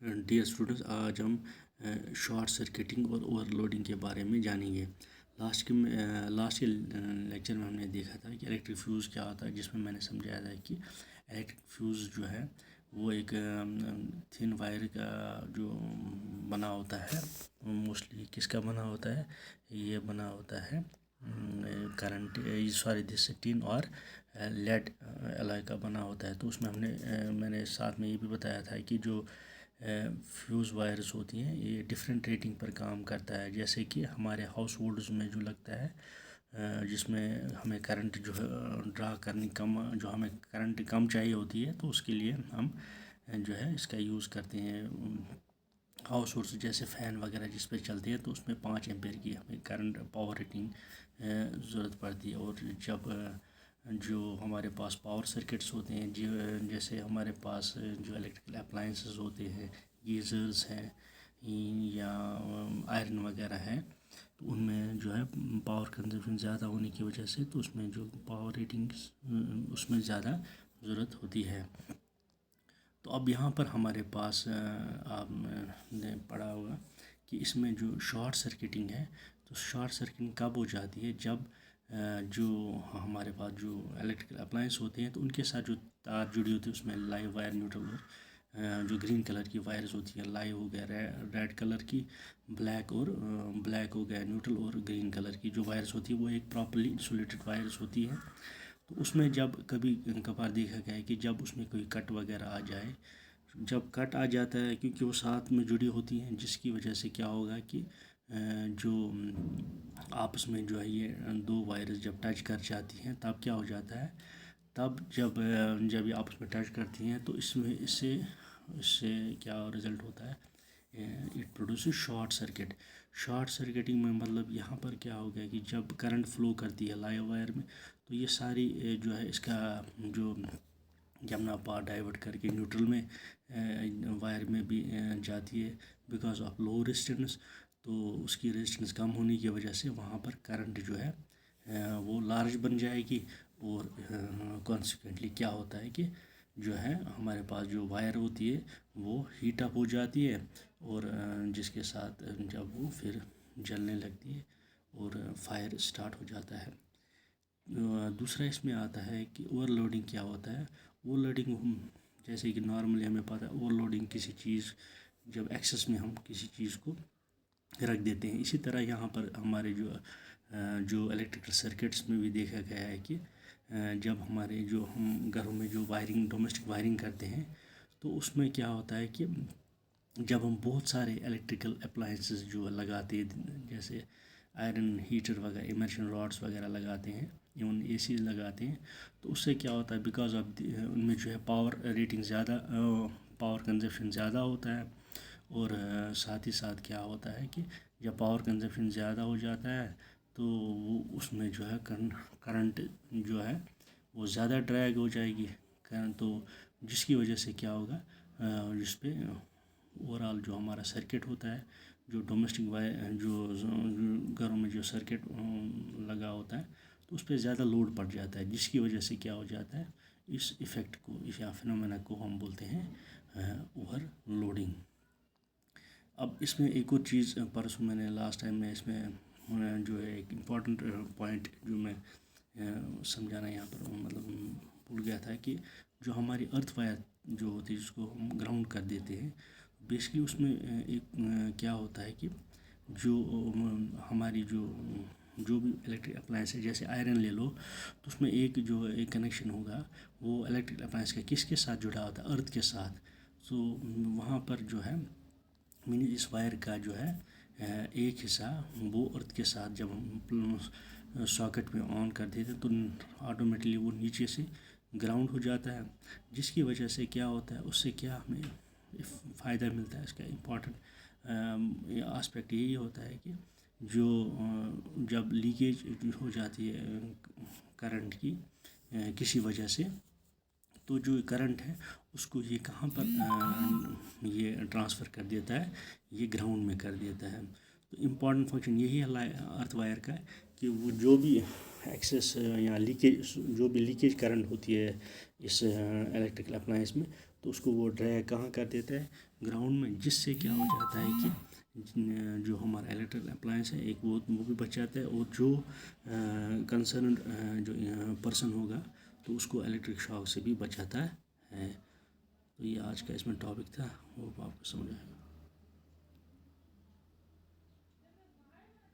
Dear students, आज हम short circuiting और ओवरलोडिंग के बारे में जानेंगे। लास्ट के लेक्चर में हमने देखा था कि इलेक्ट्रिक फ्यूज़ क्या होता है, जिसमें मैंने समझाया था कि इलेक्ट्रिक फ्यूज़ जो है वो एक थिन वायर का जो बना होता है, मोस्टली किसका बना होता है, ये बना होता है करंट दिस टिन और लेड एलॉय का बना होता है। तो उसमें मैंने साथ में ये भी बताया था कि जो फ्यूज़ वायर्स होती हैं ये डिफरेंट रेटिंग पर काम करता है। जैसे कि हमारे हाउस होल्ड्स में जो लगता है, जिसमें हमें करंट जो है ड्रा करनी कम, जो हमें करंट कम चाहिए होती है, तो उसके लिए हम जो है इसका यूज़ करते हैं। हाउस होल्ड्स जैसे फ़ैन वगैरह जिस पर चलते हैं, तो उसमें 5 एम्पेयर की हमें करंट पावर रेटिंग ज़रूरत पड़ती है। और जब जो हमारे पास पावर सर्किट्स होते हैं, जैसे हमारे पास जो इलेक्ट्रिकल अप्लायंसेस होते हैं, गीज़र्स हैं या आयरन वगैरह है, तो उनमें जो है पावर कंजप्शन ज़्यादा होने की वजह से तो उसमें जो पावर रेटिंग्स उसमें ज़्यादा ज़रूरत होती है। तो अब यहाँ पर हमारे पास आपने पढ़ा होगा कि इसमें जो शॉर्ट सर्किटिंग है, तो शॉर्ट सर्किटिंग कब हो जाती है, जब जो हमारे पास जो इलेक्ट्रिकल अप्लायंस होते हैं, तो उनके साथ जो तार जुड़ी होती है उसमें लाइव वायर, न्यूट्रल और जो ग्रीन कलर की वायर्स होती है, लाइव हो गया, रेड कलर की, ब्लैक हो गया न्यूट्रल, और ग्रीन कलर की जो वायर्स होती है वो एक प्रॉपरली इंसुलेटेड वायर्स होती है। तो उसमें जब कभी कभार देखा गया है कि जब उसमें कोई कट वगैरह आ जाए, जब कट आ जाता है, क्योंकि वो साथ में जुड़ी होती हैं, जिसकी वजह से क्या होगा कि जो आपस में जो है ये दो वायर्स जब टच कर जाती हैं, तब क्या हो जाता है, तब जब ये आपस में टच करती हैं, तो इससे क्या रिज़ल्ट होता है, it produce short circuit. Short circuiting में मतलब यहाँ पर क्या हो गया कि जब करंट फ्लो करती है लाइव वायर में, तो ये सारी जो है इसका जो जमना पावर डाइवर्ट करके न्यूट्रल में वायर में भी जाती है, बिकॉज ऑफ लो रेजिस्टेंस। तो उसकी रेजिस्टेंस कम होने की वजह से वहाँ पर करंट जो है वो लार्ज बन जाएगी, और कॉन्सिक्वेंटली क्या होता है कि जो है हमारे पास जो वायर होती है वो हीट अप हो जाती है, और जिसके साथ जब वो फिर जलने लगती है और फायर स्टार्ट हो जाता है। दूसरा इसमें आता है कि ओवरलोडिंग क्या होता है। ओवरलोडिंग जैसे कि नॉर्मली हमें पता है, ओवरलोडिंग किसी चीज़ जब एक्सेस में हम किसी चीज़ को रख देते हैं। इसी तरह यहाँ पर हमारे जो इलेक्ट्रिकल सर्किट्स में भी देखा गया है कि जब हमारे जो हम घरों में जो वायरिंग, डोमेस्टिक वायरिंग करते हैं, तो उसमें क्या होता है कि जब हम बहुत सारे इलेक्ट्रिकल अप्लायंसेस जो लगाते हैं, जैसे आयरन हीटर वगैरह, इमर्शन रॉड्स वगैरह लगाते हैं, इवन एसी लगाते हैं, तो उससे क्या होता है, बिकॉज ऑफ उनमें जो है पावर रेटिंग ज़्यादा, पावर कंजप्शन ज़्यादा होता है। और साथ ही साथ क्या होता है कि जब पावर कंजप्शन ज़्यादा हो जाता है, तो वो उसमें जो है करंट जो है वो ज़्यादा ड्रैग हो जाएगी करंट, तो जिसकी वजह से क्या होगा, जिस पे ओवरऑल जो हमारा सर्किट होता है, जो डोमेस्टिक वायर जो घरों में जो सर्किट लगा होता है, तो उस पर ज़्यादा लोड पड़ जाता है, जिसकी वजह से क्या हो जाता है, इस इफ़ेक्ट को, इस फिनोमेना को हम बोलते हैं ओवरलोडिंग। अब इसमें एक और चीज़, परसों मैंने लास्ट टाइम में इसमें जो है एक इम्पॉर्टेंट पॉइंट जो मैं समझाना यहाँ पर मतलब भूल गया था, कि जो हमारी अर्थ वायर जो होती है, जिसको हम ग्राउंड कर देते हैं, बेसिकली उसमें एक क्या होता है कि जो हमारी जो भी इलेक्ट्रिक अप्लायंस है, जैसे आयरन ले लो, तो उसमें एक कनेक्शन होगा, वो इलेक्ट्रिक अप्लायंस का किसके साथ जुड़ा होता है, अर्थ के साथ। तो वहाँ पर जो है मीन इस वायर का जो है एक हिस्सा वो अर्थ के साथ जब हम सॉकेट में ऑन कर देते हैं, तो ऑटोमेटिकली वो नीचे से ग्राउंड हो जाता है, जिसकी वजह से क्या होता है, उससे क्या हमें फ़ायदा मिलता है। इसका इम्पॉर्टेंट आस्पेक्ट यही होता है कि जो जब लीकेज हो जाती है करंट की किसी वजह से, तो जो करंट है उसको ये कहाँ पर ये ट्रांसफ़र कर देता है, ये ग्राउंड में कर देता है। तो इम्पॉर्टेंट फंक्शन यही है अर्थ वायर का, कि वो जो भी एक्सेस या लीकेज, जो भी लीकेज करंट होती है इस इलेक्ट्रिकल अप्लायंस में, تو اس کو وہ ڈریگ کہاں کر دیتا ہے؟ گراؤنڈ میں، جس سے کیا ہو جاتا ہے کہ جو ہمارا الیکٹرک اپلائنس ہے ایک وہ بھی بچ جاتا ہے، اور جو کنسرنڈ جو پرسن ہوگا تو اس کو الیکٹرک شاک سے بھی بچاتا ہے۔ تو یہ آج کا اس میں ٹاپک تھا، وہ آپ کو سمجھ آئے گا۔